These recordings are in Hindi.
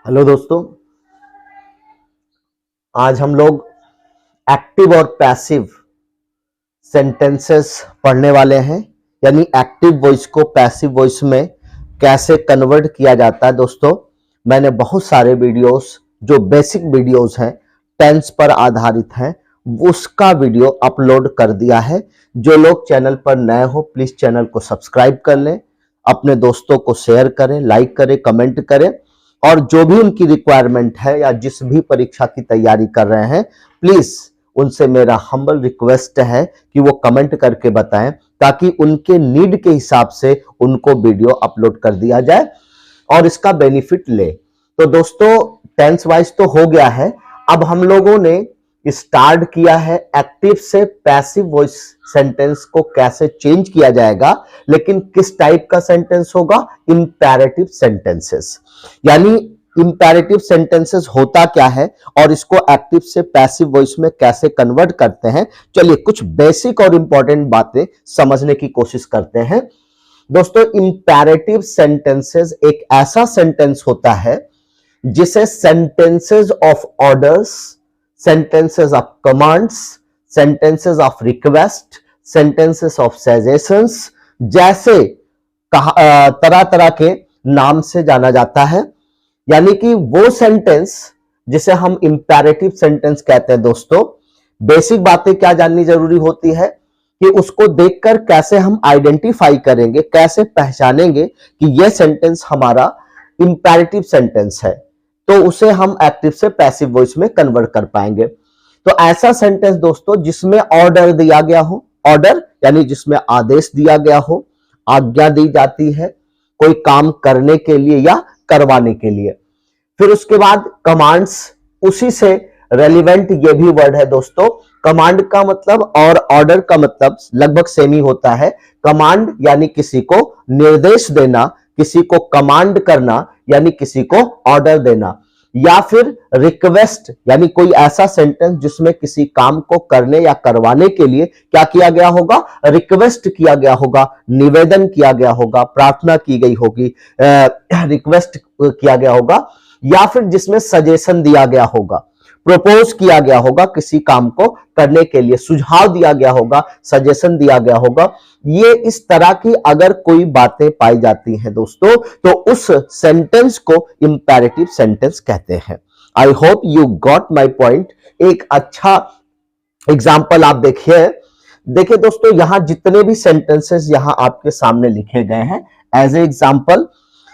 हेलो दोस्तों, आज हम लोग एक्टिव और पैसिव सेंटेंसेस पढ़ने वाले हैं। यानी एक्टिव वॉइस को पैसिव वॉइस में कैसे कन्वर्ट किया जाता है। दोस्तों, मैंने बहुत सारे वीडियोस जो बेसिक वीडियोस हैं, टेंस पर आधारित हैं, उसका वीडियो अपलोड कर दिया है। जो लोग चैनल पर नए हो प्लीज चैनल को सब्सक्राइब कर लें, अपने दोस्तों को शेयर करें, लाइक करें, कमेंट करें। और जो भी उनकी रिक्वायरमेंट है या जिस भी परीक्षा की तैयारी कर रहे हैं, प्लीज उनसे मेरा हम्बल रिक्वेस्ट है कि वो कमेंट करके बताएं, ताकि उनके नीड के हिसाब से उनको वीडियो अपलोड कर दिया जाए और इसका बेनिफिट ले। तो दोस्तों, टेंस वाइज तो हो गया है। अब हम लोगों ने स्टार्ट किया है एक्टिव से पैसिव वॉइस सेंटेंस को कैसे चेंज किया जाएगा। लेकिन किस टाइप का सेंटेंस होगा? Imperative sentences. यानी इंपैरेटिव सेंटेंसेस होता क्या है और इसको एक्टिव से पैसिव वॉइस में कैसे कन्वर्ट करते हैं, चलिए कुछ बेसिक और इंपॉर्टेंट बातें समझने की कोशिश करते हैं। दोस्तों, इंपैरेटिव सेंटेंसेस एक ऐसा सेंटेंस होता है जिसे sentences of orders, sentences of commands, sentences of request, sentences of suggestions जैसे तरह तरह के नाम से जाना जाता है। यानी कि वो सेंटेंस जिसे हम इंपैरेटिव सेंटेंस कहते हैं। दोस्तों, बेसिक बातें क्या जाननी जरूरी होती है कि उसको देखकर कैसे हम आइडेंटिफाई करेंगे, कैसे पहचानेंगे कि यह सेंटेंस हमारा इंपैरेटिव सेंटेंस है, तो उसे हम एक्टिव से पैसिव वॉइस में कन्वर्ट कर पाएंगे। तो ऐसा सेंटेंस दोस्तों जिसमें ऑर्डर दिया गया हो, ऑर्डर यानी जिसमें आदेश दिया गया हो, आज्ञा दी जाती है कोई काम करने के लिए या करवाने के लिए। फिर उसके बाद कमांड्स, उसी से रेलिवेंट ये भी वर्ड है दोस्तों। कमांड का मतलब और ऑर्डर का मतलब लगभग सेम ही होता है। कमांड यानी किसी को निर्देश देना, किसी को कमांड करना यानी किसी को ऑर्डर देना। या फिर रिक्वेस्ट यानी कोई ऐसा सेंटेंस जिसमें किसी काम को करने या करवाने के लिए क्या किया गया होगा? रिक्वेस्ट किया गया होगा, निवेदन किया गया होगा, प्रार्थना की गई होगी, रिक्वेस्ट किया गया होगा। या फिर जिसमें सजेशन दिया गया होगा, प्रपोज किया गया होगा, किसी काम को करने के लिए सुझाव दिया गया होगा, सजेशन दिया गया होगा। ये इस तरह की अगर कोई बातें पाई जाती हैं दोस्तों, तो उस सेंटेंस को इंपैरेटिव सेंटेंस कहते हैं। आई hope you got my point. एक अच्छा एग्जाम्पल आप देखिए दोस्तों, यहां जितने भी सेंटेंसेस यहां आपके सामने लिखे गए हैं, as a example,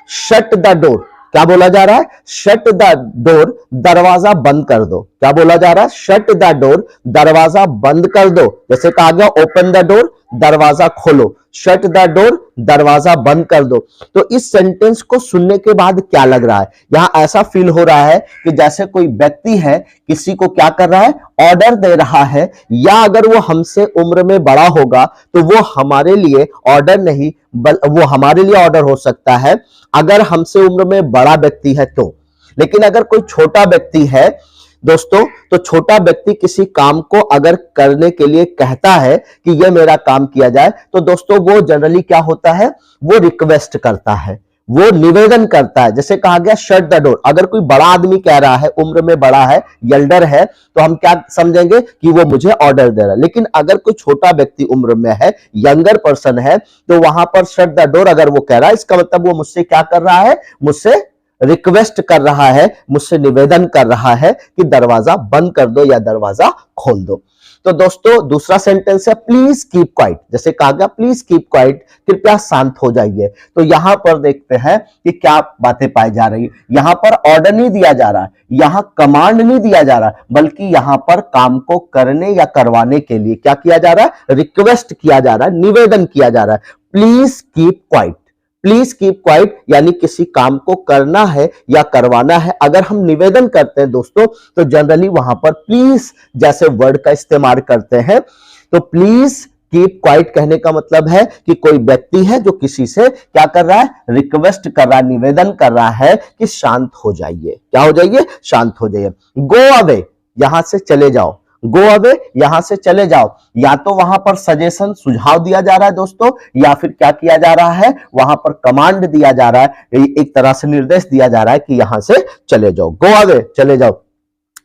shut the door, क्या बोला जा रहा है? शट द डोर, दरवाजा बंद कर दो। क्या बोला जा रहा है? शट द डोर, दरवाजा बंद कर दो। जैसे कहा गया ओपन द डोर, दरवाजा खोलो। शट द डोर, दरवाजा बंद कर दो। तो इस सेंटेंस को सुनने के बाद क्या लग रहा है? यहां ऐसा फील हो रहा है कि जैसे कोई व्यक्ति है, किसी को क्या कर रहा है? ऑर्डर दे रहा है। या अगर वो हमसे उम्र में बड़ा होगा तो वो हमारे लिए ऑर्डर नहीं, वो हमारे लिए ऑर्डर हो सकता है अगर हमसे उम्र में बड़ा व्यक्ति है तो। लेकिन अगर कोई छोटा व्यक्ति है दोस्तों, तो छोटा व्यक्ति किसी काम को अगर करने के लिए कहता है कि यह मेरा काम किया जाए, तो दोस्तों वो जनरली क्या होता है? वो रिक्वेस्ट करता है, वो निवेदन करता है। जैसे कहा गया शट द डोर, अगर कोई बड़ा आदमी कह रहा है, उम्र में बड़ा है, एल्डर है, तो हम क्या समझेंगे कि वो मुझे ऑर्डर दे रहा है। लेकिन अगर कोई छोटा व्यक्ति उम्र में है, यंगर पर्सन है, तो वहां पर शट द डोर अगर वो कह रहा है, इसका मतलब वो मुझसे क्या कर रहा है? मुझसे रिक्वेस्ट कर रहा है, मुझसे निवेदन कर रहा है कि दरवाजा बंद कर दो या दरवाजा खोल दो। तो दोस्तों, दूसरा सेंटेंस है प्लीज कीप क्वाइट। जैसे कहा गया प्लीज कीप क्वाइट, कृपया शांत हो जाइए। तो यहां पर देखते हैं कि क्या बातें पाई जा रही। यहां पर ऑर्डर नहीं दिया जा रहा है, यहां कमांड नहीं दिया जा रहा, बल्कि यहां पर काम को करने या करवाने के लिए क्या किया जा रहा है? रिक्वेस्ट किया जा रहा है, निवेदन किया जा रहा है। Please keep quite, please keep quite यानी किसी काम को करना है या करवाना है। अगर हम निवेदन करते हैं दोस्तों, तो जनरली वहां पर प्लीज जैसे वर्ड का इस्तेमाल करते हैं। तो प्लीज कीप क्वाइट कहने का मतलब है कि कोई व्यक्ति है जो किसी से क्या कर रहा है? रिक्वेस्ट कर रहा है, निवेदन कर रहा है कि शांत हो जाइए। क्या हो जाइए? शांत हो जाइए। गो अवे, यहां से चले जाओ। गो अवे, यहां से चले जाओ। या तो वहां पर सजेशन सुझाव दिया जा रहा है दोस्तों, या फिर क्या किया जा रहा है, वहां पर कमांड दिया जा रहा है, एक तरह से निर्देश दिया जा रहा है कि यहां से चले जाओ, गो अवे, चले जाओ।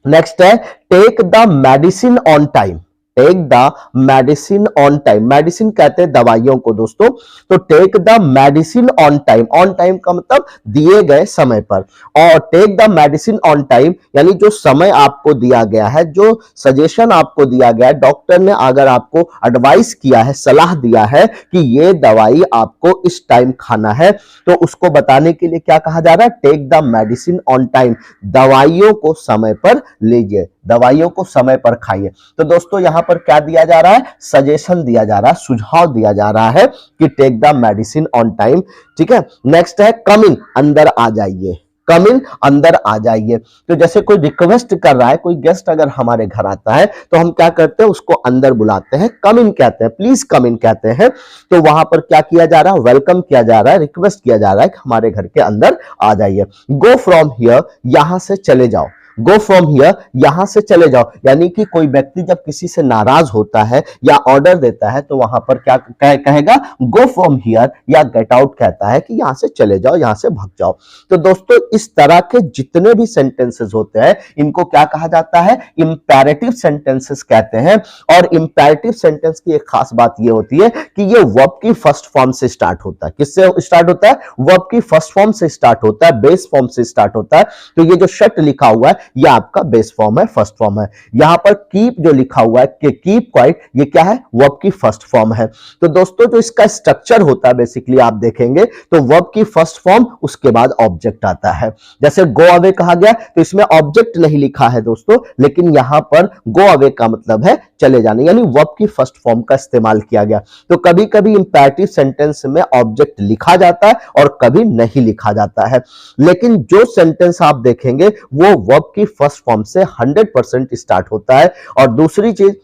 नेक्स्ट है take the medicine on time. Take the medicine on time, medicine कहते हैं दवाइयों को दोस्तों, तो take the medicine on time, on time का मतलब दिए गए समय पर, और take the medicine on time यानी जो समय आपको दिया गया है, जो सजेशन आपको दिया गया है, डॉक्टर ने अगर आपको एडवाइस किया है, सलाह दिया है कि ये दवाई आपको इस टाइम खाना है, तो उसको बताने के लिए क्या कहा जा रहा है, take the medicine on time, दवाइयों को समय पर लीजिए, दवाइयों को समय पर खाइए। तो दोस्तों यहां पर क्या दिया जा रहा है, सजेशन दिया जा रहा है, सुझाव दिया जा रहा है कि take the medicine on time. ठीक है, नेक्स्ट है कम इन, अंदर आ जाइए, कम इन, अंदर आ जाइए। तो जैसे कोई रिक्वेस्ट कर रहा है, कोई गेस्ट अगर हमारे घर आता है तो हम क्या करते हैं, उसको अंदर बुलाते हैं, कम इन कहते हैं, प्लीज कम इन कहते हैं। तो वहां पर क्या किया जा रहा है, वेलकम किया जा रहा है, रिक्वेस्ट किया जा रहा है कि हमारे घर के अंदर आ जाइए। गो फ्रॉम हियर, यहां से चले जाओ, गो फ्रॉम हियर, यहां से चले जाओ, यानी कि कोई व्यक्ति जब किसी से नाराज होता है या ऑर्डर देता है तो वहां पर क्या कहेगा, गो फ्रॉम हियर, या गेट आउट कहता है कि यहां से चले जाओ, यहां से भाग जाओ। तो दोस्तों इस तरह के जितने भी सेंटेंसेस होते हैं इनको क्या कहा जाता है, इंपैरेटिव सेंटेंसेस कहते हैं। और इंपैरेटिव सेंटेंस की एक खास बात ये होती है कि ये वर्ब की फर्स्ट फॉर्म से स्टार्ट होता है। किससे स्टार्ट होता है, वर्ब की फर्स्ट फॉर्म से स्टार्ट होता है, बेस फॉर्म से स्टार्ट होता है। तो ये जो शट लिखा हुआ है ये आपका बेस फॉर्म है, फर्स्ट फॉर्म है। यहां पर कीप जो लिखा हुआ है कि कीप क्वाइट, ये क्या है, वर्ब की फर्स्ट फॉर्म है। तो दोस्तों जो इसका स्ट्रक्चर होता है बेसिकली आप देखेंगे तो वर्ब की फर्स्ट फॉर्म, उसके बाद ऑब्जेक्ट आता है। जैसे गो अवे कहा गया तो इसमें ऑब्जेक्ट नहीं लिखा है दोस्तों, लेकिन यहां पर गो अवे का मतलब है चले जाने, यानी वर्ब की फर्स्ट फॉर्म का इस्तेमाल किया गया। तो कभी कभी इंपैरेटिव सेंटेंस में ऑब्जेक्ट लिखा जाता है और कभी नहीं लिखा जाता है, लेकिन जो सेंटेंस आप देखेंगे वो वर्ब की फर्स्ट फॉर्म से 100% स्टार्ट होता है। और दूसरी चीज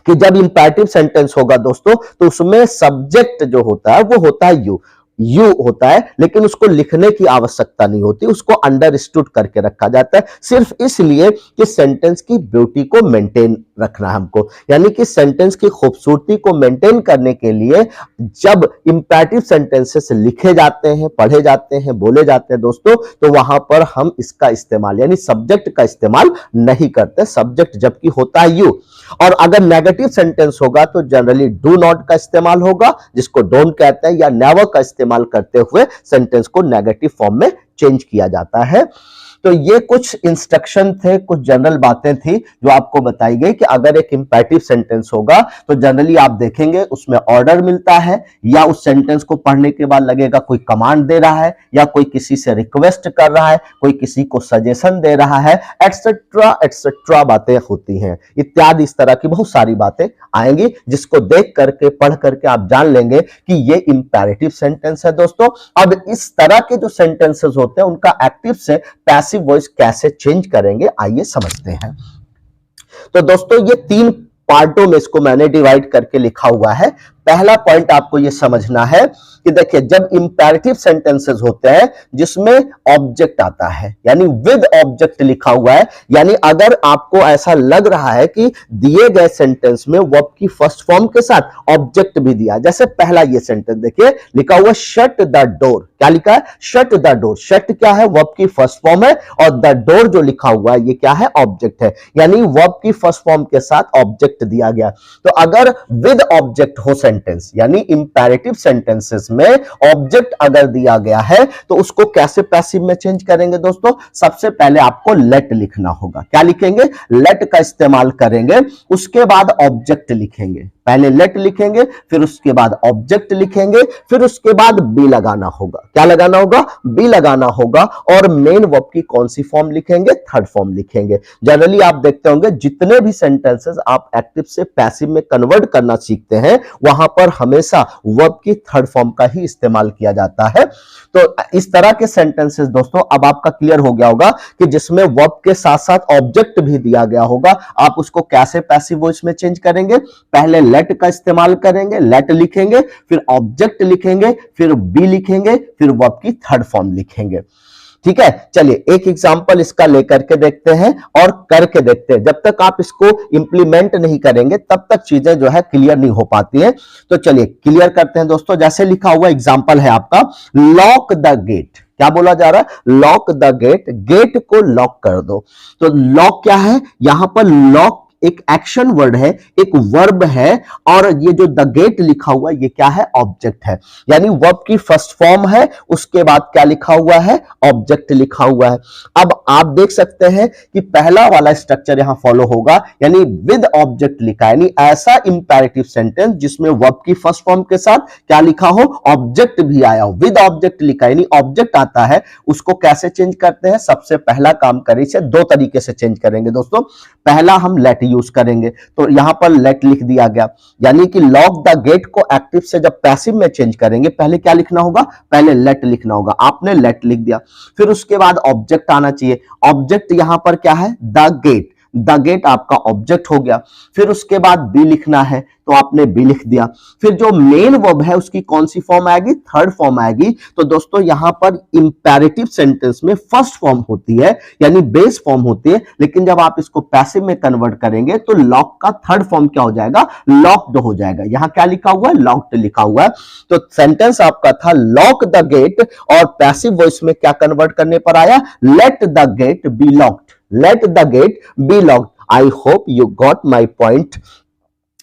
कि जब इंपैरेटिव सेंटेंस होगा दोस्तों तो उसमें सब्जेक्ट जो होता है वो होता है यू होता है, लेकिन उसको लिखने की आवश्यकता नहीं होती, उसको अंडरस्टूड करके रखा जाता है, सिर्फ इसलिए कि सेंटेंस की ब्यूटी को मेंटेन रखना है हमको, यानी कि सेंटेंस की खूबसूरती को मेंटेन करने के लिए जब इंपैरेटिव सेंटेंसेस लिखे जाते हैं, पढ़े जाते हैं, बोले जाते हैं दोस्तों, तो वहां पर हम इसका इस्तेमाल यानी सब्जेक्ट का इस्तेमाल नहीं करते, सब्जेक्ट जबकि होता है यू। और अगर नेगेटिव सेंटेंस होगा तो जनरली डू नॉट का इस्तेमाल होगा, जिसको डोंट कहते हैं, या नेवर का इस्तेमाल करते हुए सेंटेंस को नेगेटिव फॉर्म में चेंज किया जाता है। तो ये कुछ इंस्ट्रक्शन थे, कुछ जनरल बातें थी जो आपको बताई गई कि अगर एक इंपैरेटिव सेंटेंस होगा तो जनरली आप देखेंगे उसमें ऑर्डर मिलता है, या उस सेंटेंस को पढ़ने के बाद लगेगा कोई कमांड दे रहा है, या कोई किसी से रिक्वेस्ट कर रहा है, कोई किसी को सजेशन दे रहा है, एटसेट्रा एटसेट्रा बातें होती हैं, इत्यादि इस तरह की बहुत सारी बातें आएंगी जिसको देख करके पढ़ करके आप जान लेंगे कि ये इंपैरेटिव सेंटेंस है दोस्तों। अब इस तरह के जो सेंटेंसेस होते हैं उनका एक्टिव से पैसिव वॉइस कैसे चेंज करेंगे, आइए समझते हैं। तो दोस्तों ये 3 पार्टों में इसको मैंने डिवाइड करके लिखा हुआ है। पहला पॉइंट आपको ये समझना है कि देखिए जब इंपैरेटिव सेंटेंसेस होते हैं जिसमें ऑब्जेक्ट आता है, यानी विद ऑब्जेक्ट लिखा हुआ है, यानी अगर आपको ऐसा लग रहा है कि दिए गए सेंटेंस में वर्ब की फर्स्ट फॉर्म के साथ ऑब्जेक्ट भी दिया, जैसे पहला ये सेंटेंस देखिए लिखा हुआ शट द डोर, क्या लिखा है, शट द डोर, शट क्या है, वर्ब की फर्स्ट फॉर्म है, और द डोर जो लिखा हुआ है ये क्या है, ऑब्जेक्ट है, यानी वर्ब की फर्स्ट फॉर्म के साथ ऑब्जेक्ट दिया गया। तो अगर विद ऑब्जेक्ट हो सेंटेंस, यानी इंपैरेटिव सेंटेंसेस में ऑब्जेक्ट अगर दिया गया है तो उसको कैसे पैसिव में चेंज करेंगे दोस्तों, सबसे पहले आपको लेट लिखना होगा। क्या लिखेंगे, लेट का इस्तेमाल करेंगे, उसके बाद ऑब्जेक्ट लिखेंगे, पहले लेट लिखेंगे, फिर उसके बाद ऑब्जेक्ट लिखेंगे, फिर उसके बाद बी लगाना होगा। क्या लगाना होगा, बी लगाना होगा, और मेन वर्ब की कौन सी फॉर्म लिखेंगे, थर्ड फॉर्म लिखेंगे। जनरली आप देखते होंगे जितने भी सेंटेंसेस आप एक्टिव से पैसिव में कन्वर्ट करना सीखते हैं वहां पर हमेशा वर्ब की थर्ड फॉर्म का ही इस्तेमाल किया जाता है। तो इस तरह के सेंटेंसेस दोस्तों अब आपका क्लियर हो गया होगा कि जिसमें वर्ब के साथ साथ ऑब्जेक्ट भी दिया गया होगा, आप उसको कैसे पैसिव वॉइस में चेंज करेंगे, पहले लेट का इस्तेमाल करेंगे, लेट लिखेंगे, फिर ऑब्जेक्ट लिखेंगे, फिर बी लिखेंगे, फिर वर्ब की थर्ड फॉर्म लिखेंगे। ठीक है, चलिए एक एग्जांपल इसका लेकर के देखते हैं और करके देखते हैं। जब तक आप इसको इंप्लीमेंट नहीं करेंगे तब तक चीजें जो है क्लियर नहीं हो पाती हैं। तो चलिए क्लियर करते हैं दोस्तों। जैसे लिखा हुआ एग्जांपल है आपका, लॉक द गेट। क्या बोला जा रहा है? लॉक द गेट, गेट को लॉक कर दो। तो लॉक क्या है? यहां पर लॉक एक एक्शन वर्ड है, एक वर्ब है, और ये जो द गेट लिखा हुआ ये क्या है? ऑब्जेक्ट है। यानी वर्ब की फर्स्ट फॉर्म है, उसके बाद क्या लिखा हुआ है? ऑब्जेक्ट लिखा हुआ है। अब आप देख सकते हैं कि पहला वाला स्ट्रक्चर यहां फॉलो होगा, यानी विद ऑब्जेक्ट लिखा है, यानी ऐसा इंपेरेटिव सेंटेंस जिसमें वर्ब की फर्स्ट फॉर्म के साथ क्या लिखा हो? ऑब्जेक्ट भी आया हो। विद ऑब्जेक्ट लिखा है यानी ऑब्जेक्ट आता है, उसको कैसे चेंज करते हैं? सबसे पहला काम करें, इसे दो तरीके से चेंज करेंगे दोस्तों। पहला हम लेट यूज करेंगे, तो यहां पर लेट लिख दिया गया, यानी कि लॉक द गेट को एक्टिव से जब पैसिव में चेंज करेंगे, पहले क्या लिखना होगा? पहले लेट लिखना होगा। आपने लेट लिख दिया, फिर उसके बाद ऑब्जेक्ट आना चाहिए। ऑब्जेक्ट यहां पर क्या है? The gate. द गेट आपका ऑब्जेक्ट हो गया। फिर उसके बाद बी लिखना है, तो आपने बी लिख दिया। फिर जो मेन वर्ब है उसकी कौन सी फॉर्म आएगी? थर्ड फॉर्म आएगी। तो दोस्तों यहां पर इंपेरेटिव सेंटेंस में फर्स्ट फॉर्म होती है, यानी बेस फॉर्म होती है, लेकिन जब आप इसको पैसिव में कन्वर्ट करेंगे तो लॉक का थर्ड फॉर्म क्या हो जाएगा? लॉक्ड हो जाएगा। यहां क्या लिखा हुआ है? लॉक्ड लिखा हुआ है। तो सेंटेंस आपका था लॉक द गेट, और पैसिव वॉइस में क्या कन्वर्ट करने पर आया? Let the gate be locked. Let the gate be locked. I hope you got my point.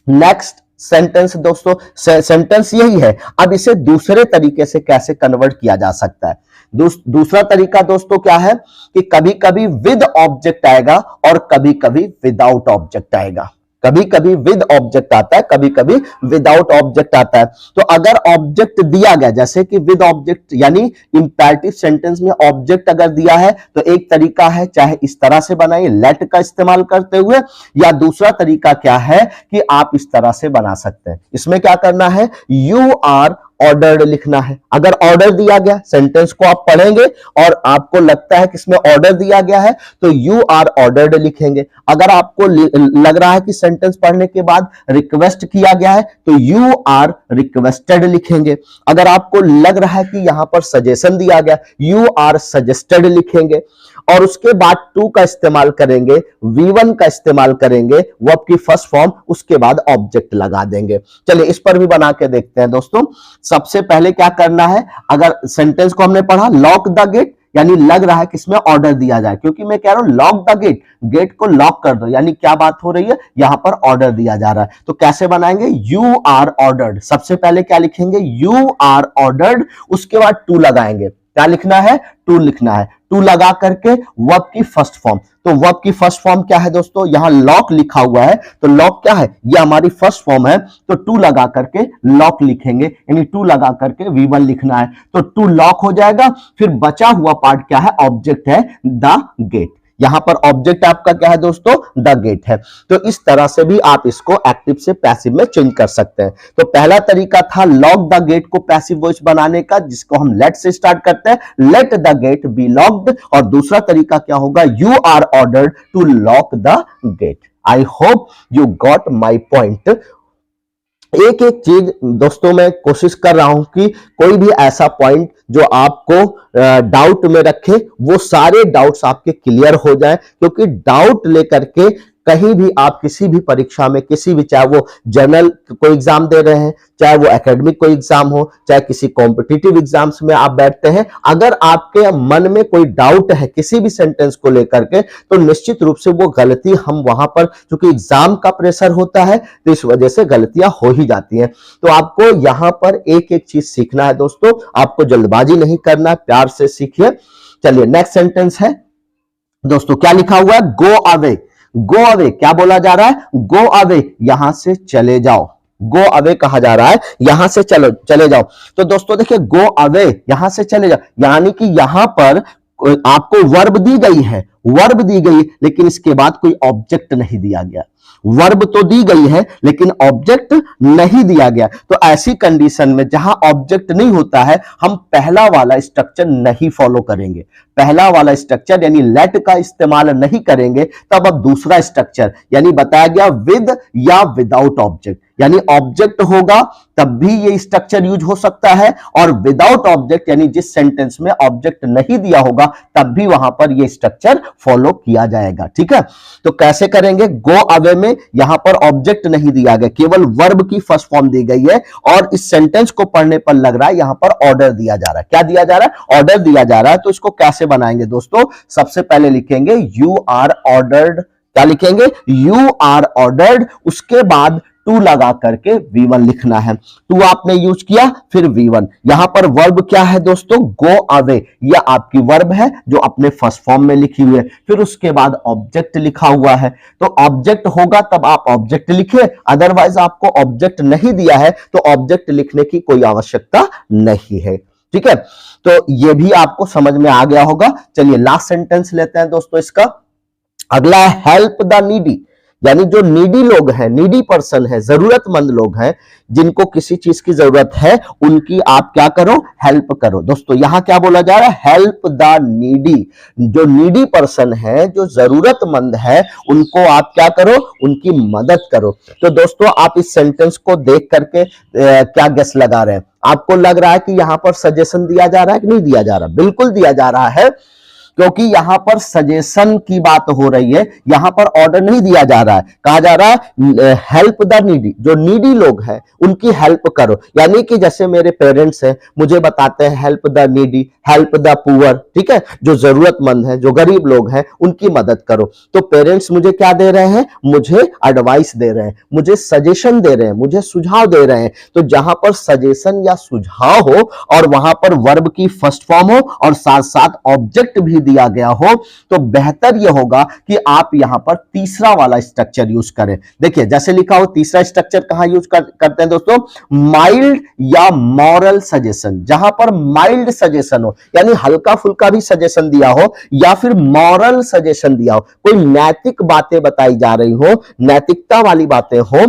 Next sentence दोस्तों, सेंटेंस यही है। अब इसे दूसरे तरीके से कैसे कन्वर्ट किया जा सकता है? दूसरा तरीका दोस्तों क्या है कि कभी कभी विद ऑब्जेक्ट आएगा और कभी कभी विदाउट ऑब्जेक्ट आएगा। कभी कभी विद ऑब्जेक्ट आता है, कभी कभी विदाउट ऑब्जेक्ट आता है। तो अगर ऑब्जेक्ट दिया गया, जैसे कि विद ऑब्जेक्ट, यानी इंपेरेटिव सेंटेंस में ऑब्जेक्ट अगर दिया है, तो एक तरीका है, चाहे इस तरह से बनाइए लेट का इस्तेमाल करते हुए, या दूसरा तरीका क्या है कि आप इस तरह से बना सकते हैं। इसमें क्या करना है? यू आर ऑर्डर्ड लिखना है। अगर ऑर्डर दिया गया, सेंटेंस को आप पढ़ेंगे और आपको लगता है कि इसमें ऑर्डर दिया गया है, तो यू आर ऑर्डर्ड लिखेंगे। अगर आपको लग रहा है कि सेंटेंस पढ़ने के बाद रिक्वेस्ट किया गया है, तो यू आर रिक्वेस्टेड लिखेंगे। अगर आपको लग रहा है कि यहां पर सजेशन दिया गया, यू आर सजेस्टेड लिखेंगे। और उसके बाद टू का इस्तेमाल करेंगे, V1 का इस्तेमाल करेंगे, वर्ब की फर्स्ट फॉर्म, उसके बाद ऑब्जेक्ट लगा देंगे। चलिए इस पर भी बना के देखते हैं दोस्तों। सबसे पहले क्या करना है? अगर सेंटेंस को हमने पढ़ा लॉक द गेट, यानी लग रहा है कि इसमें ऑर्डर दिया जाए, क्योंकि मैं कह रहा हूं लॉक द गेट, गेट को लॉक कर दो, यानी क्या बात हो रही है? यहां पर ऑर्डर दिया जा रहा है। तो कैसे बनाएंगे? You are ordered. सबसे पहले क्या लिखेंगे? यू आर ऑर्डर्ड, उसके बाद टू लगाएंगे। क्या लिखना है? टू लिखना है। टू लगा करके वर्ब की फर्स्ट फॉर्म। तो वर्ब की फर्स्ट फॉर्म क्या है दोस्तों? यहां लॉक लिखा हुआ है, तो लॉक क्या है? ये हमारी फर्स्ट फॉर्म है, तो टू लगा करके लॉक लिखेंगे, यानी टू लगा करके V1 लिखना है, तो टू लॉक हो जाएगा। फिर बचा हुआ पार्ट क्या है? ऑब्जेक्ट है द गेट। यहां पर ऑब्जेक्ट आपका क्या है दोस्तों? द गेट है। तो इस तरह से भी आप इसको एक्टिव से पैसिव में चेंज कर सकते हैं। तो पहला तरीका था लॉक द गेट को पैसिव वॉइस बनाने का, जिसको हम लेट से स्टार्ट करते हैं, let the gate be locked. और दूसरा तरीका क्या होगा? You are ordered to lock the gate. I hope you got my point. एक एक चीज दोस्तों मैं कोशिश कर रहा हूं कि कोई भी ऐसा पॉइंट जो आपको डाउट में रखे, वो सारे डाउट्स आपके क्लियर हो जाए, क्योंकि डाउट लेकर के कहीं भी आप किसी भी परीक्षा में, किसी भी, चाहे वो जनरल कोई एग्जाम दे रहे हैं, चाहे वो एकेडमिक कोई एग्जाम हो, चाहे किसी कॉम्पिटिटिव एग्जाम्स में आप बैठते हैं, अगर आपके मन में कोई डाउट है किसी भी सेंटेंस को लेकर के, तो निश्चित रूप से वो गलती हम वहां पर, क्योंकि एग्जाम का प्रेशर होता है, तो इस वजह से गलतियां हो ही जाती हैं। तो आपको यहां पर एक एक चीज सीखना है दोस्तों, आपको जल्दबाजी नहीं करना, प्यार से सीखिए। चलिए नेक्स्ट सेंटेंस है दोस्तों, क्या लिखा हुआ है? Go away. गो अवे क्या बोला जा रहा है? गो अवे, यहां से चले जाओ। गो अवे कहा जा रहा है, यहां से चले जाओ। तो दोस्तों देखिए, गो अवे, यहां से चले जाओ, यानी कि यहां पर आपको वर्ब दी गई है, वर्ब दी गई, लेकिन इसके बाद कोई ऑब्जेक्ट नहीं दिया गया। वर्ब तो दी गई है लेकिन ऑब्जेक्ट नहीं दिया गया। तो ऐसी कंडीशन में जहां ऑब्जेक्ट नहीं होता है, हम पहला वाला स्ट्रक्चर नहीं फॉलो करेंगे। पहला वाला स्ट्रक्चर यानी लेट का इस्तेमाल नहीं करेंगे। तब अब दूसरा स्ट्रक्चर यानी बताया गया विद या विदाउट ऑब्जेक्ट, यानी ऑब्जेक्ट होगा तब भी ये स्ट्रक्चर यूज हो सकता है, और विदाउट ऑब्जेक्ट यानी जिस सेंटेंस में ऑब्जेक्ट नहीं दिया होगा तब भी वहां पर ये स्ट्रक्चर फॉलो किया जाएगा। ठीक है, तो कैसे करेंगे? गो अवे में यहां पर ऑब्जेक्ट नहीं दिया गया, केवल वर्ब की फर्स्ट फॉर्म दी गई है, और इस सेंटेंस को पढ़ने पर लग रहा है यहां पर ऑर्डर दिया जा रहा है। क्या दिया जा रहा है? ऑर्डर दिया जा रहा है। तो इसको कैसे बनाएंगे दोस्तों? सबसे पहले लिखेंगे यू आर ऑर्डर्ड। क्या लिखेंगे? यू आर ऑर्डर्ड, उसके बाद टू लगा करके V1 लिखना है। टू आपने यूज किया, फिर V1। यहां पर वर्ब क्या है दोस्तों? Go away. यह आपकी वर्ब है जो अपने फर्स्ट फॉर्म में लिखी हुई है। फिर उसके बाद ऑब्जेक्ट लिखा हुआ है, तो ऑब्जेक्ट होगा तब आप ऑब्जेक्ट लिखे, अदरवाइज आपको ऑब्जेक्ट नहीं दिया है तो ऑब्जेक्ट लिखने की कोई आवश्यकता नहीं है। ठीक है, तो यह भी आपको समझ में आ गया होगा। चलिए लास्ट सेंटेंस लेते हैं दोस्तों इसका। अगला है हेल्प द नीडी, यानी जो नीडी लोग हैं, नीडी पर्सन है, जरूरतमंद लोग हैं, जिनको किसी चीज की जरूरत है, उनकी आप क्या करो? हेल्प करो। दोस्तों यहां क्या बोला जा रहा है? Help the needy. जो नीडी पर्सन है, जो जरूरतमंद है, उनको आप क्या करो? उनकी मदद करो। तो दोस्तों आप इस सेंटेंस को देख करके क्या गेस लगा रहे हैं? आपको लग रहा है कि यहां पर सजेशन दिया जा रहा है कि नहीं दिया जा रहा? बिल्कुल दिया जा रहा है, क्योंकि यहां पर सजेशन की बात हो रही है, यहां पर ऑर्डर नहीं दिया जा रहा है। कहा जा रहा है हेल्प द नीडी, जो नीडी लोग हैं उनकी हेल्प करो। यानी कि जैसे मेरे पेरेंट्स हैं, मुझे बताते हैं help the needy, help the poor. ठीक है, जो जरूरतमंद है, जो गरीब लोग हैं, उनकी मदद करो। तो पेरेंट्स मुझे क्या दे रहे हैं? मुझे एडवाइस दे रहे हैं, मुझे सजेशन दे रहे हैं, मुझे सुझाव दे रहे हैं। तो जहां पर सजेशन या सुझाव हो और वहां पर वर्ब की फर्स्ट फॉर्म हो और साथ साथ ऑब्जेक्ट भी दिया गया हो, तो बेहतर यह होगा कि आप यहां पर तीसरा वाला स्ट्रक्चर यूज करें। देखिए जैसे लिखा हो, तीसरा स्ट्रक्चर कहां यूज करते हैं दोस्तों? माइल्ड या मॉरल सजेशन। जहां पर माइल्ड सजेशन हो, यानी हल्का फुल्का भी सजेशन दिया हो, या फिर मॉरल सजेशन दिया हो, कोई नैतिक बातें बताई जा रही हो, नैतिकता वाली बातें हो,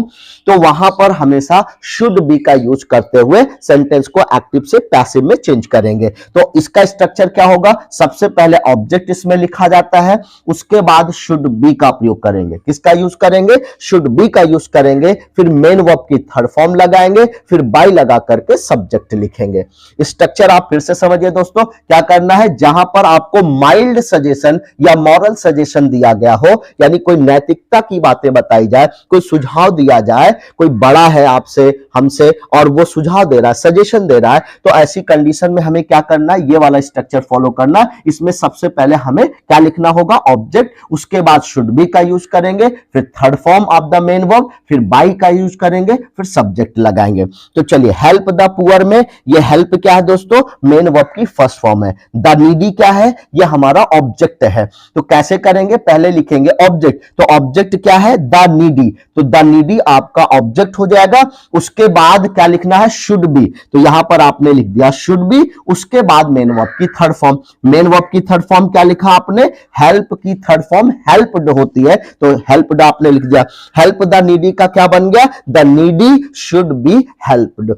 तो वहां पर हमेशा शुड बी का यूज करते हुए सेंटेंस को एक्टिव से पैसिव में चेंज करेंगे। तो इसका स्ट्रक्चर क्या होगा? सबसे पहले ऑब्जेक्ट इसमें लिखा जाता है, उसके बाद शुड बी का प्रयोग करेंगे। किसका यूज करेंगे? शुड बी का यूज करेंगे। फिर मेन वर्ब की थर्ड फॉर्म लगाएंगे, फिर बाय लगा करके सब्जेक्ट लिखेंगे। स्ट्रक्चर आप फिर से समझिए दोस्तों, क्या करना है? जहां पर आपको माइल्ड सजेशन या मॉरल सजेशन दिया गया हो, यानी कोई नैतिकता की बातें बताई जाए, कोई सुझाव दिया जाए, कोई बड़ा है आपसे, हमसे, और वो सुझाव दे रहा है, सजेशन दे रहा है, तो ऐसी कंडीशन में हमें क्या करना है? ये वाला स्ट्रक्चर फॉलो करना। इसमें सबसे पहले हमें क्या लिखना होगा? ऑब्जेक्ट, उसके बाद शुड बी का यूज करेंगे, फिर third form of the main verb, फिर बाय का यूज करेंगे, फिर सब्जेक्ट लगाएंगे। तो चलिए हेल्प द पुअर में ये हेल्प क्या है दोस्तों? मेन वर्ब की फर्स्ट फॉर्म है। द नीडी क्या है? ये हमारा ऑब्जेक्ट है। तो कैसे करेंगे? पहले लिखेंगे ऑब्जेक्ट, तो ऑब्जेक्ट क्या है? The needy. तो द नीडी आपका ऑब्जेक्ट हो जाएगा। उसके बाद क्या लिखना है? Should be. तो यहां पर आपने लिख दिया शुड बी, उसके बाद मेन वर्ब की थर्ड फॉर्म। मेन वर्ब की थर्ड फॉर्म क्या लिखा आपने? हेल्प की थर्ड फॉर्म हेल्प्ड होती है, तो हेल्प्ड आपने लिख दिया। हेल्प द नीडी का क्या बन गया? The needy should be helped.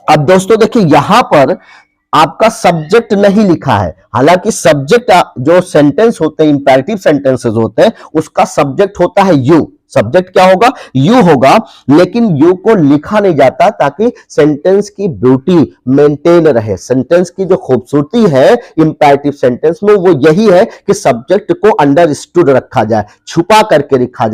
अब दोस्तों देखिए यहां पर आपका सब्जेक्ट नहीं लिखा है, हालांकि सब्जेक्ट जो सेंटेंस होते हैं, इंपैरेटिव सेंटेंसेस होते हैं, उसका सब्जेक्ट होता है यू। सब्जेक्ट क्या होगा? यू होगा, लेकिन यू को लिखा नहीं जाता ताकि सेंटेंस की ब्यूटी मेंटेन रहे। सेंटेंस की जो खूबसूरती है इंपैरेटिव सेंटेंस में, वो यही है कि सब्जेक्ट को अंडरस्टूड रखा जाए, छुपा करके रखा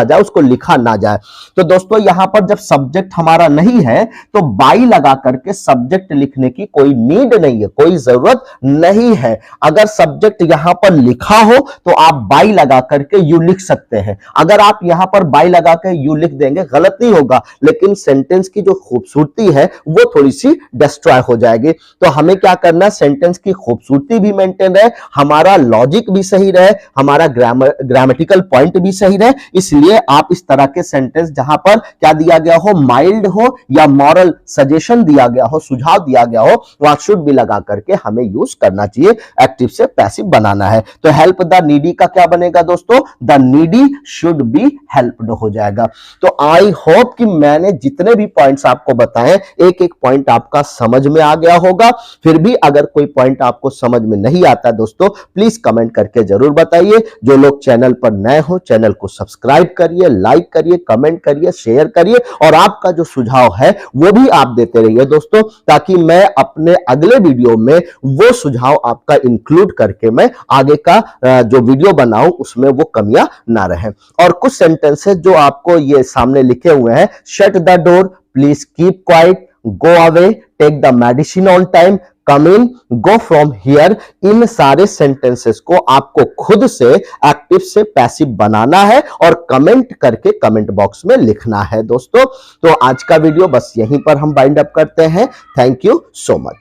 जाए, उसको लिखा ना जाए। तो दोस्तों यहां पर जब सब्जेक्ट हमारा नहीं है तो बाई लगा करके सब्जेक्ट लिखने की कोई नीड नहीं है, कोई जरूरत नहीं है। अगर सब्जेक्ट यहां पर लिखा हो तो आप बाई लगा करके यू लिख सकते हैं। अगर आप यहां पर बाय लगा के यू लिख देंगे, गलत नहीं होगा, लेकिन सेंटेंस की जो खूबसूरती है वो थोड़ी सी डिस्ट्रॉय हो जाएगी। तो हमें क्या करना है? सेंटेंस की खूबसूरती भी मेंटेन रहे, हमारा लॉजिक भी सही रहे, हमारा ग्रामेटिकल पॉइंट भी सही रहे। इसलिए आप इस तरह के सेंटेंस जहां पर क्या दिया गया हो, माइल्ड हो या मॉरल सजेशन दिया गया हो, सुझाव दिया गया हो, वहां शुड भी लगा करके हमें यूज करना चाहिए, एक्टिव से पैसिव बनाना है। तो हेल्प द नीडी का क्या बनेगा दोस्तों? The needy should be helped हो जाएगा। तो आई होप कि मैंने जितने भी पॉइंट्स आपको बताए एक एक पॉइंट आपका समझ में आ गया होगा। फिर भी अगर कोई पॉइंट आपको समझ में नहीं आता दोस्तों, प्लीज कमेंट करके जरूर बताइए। जो लोग चैनल पर नए हो चैनल को सब्सक्राइब करिए, लाइक करिए, कमेंट करिए, शेयर करिए और आपका जो सुझाव है वो भी आप देते रहिए दोस्तों, ताकि मैं अपने अगले वीडियो में वो सुझाव आपका इंक्लूड करके मैं आगे का जो वीडियो बनाऊं उसमें वो कमियां ना रहे। और कुछ सेंटेंसेस जो आपको ये सामने लिखे हुए हैं, shut the door, please keep quiet, go away, take the medicine on time, come in, go from here, इन सारे सेंटेंसेस को आपको खुद से एक्टिव से पैसिव बनाना है और कमेंट करके कमेंट बॉक्स में लिखना है दोस्तों। तो आज का वीडियो बस यहीं पर हम बाइंड अप करते हैं। Thank you so much.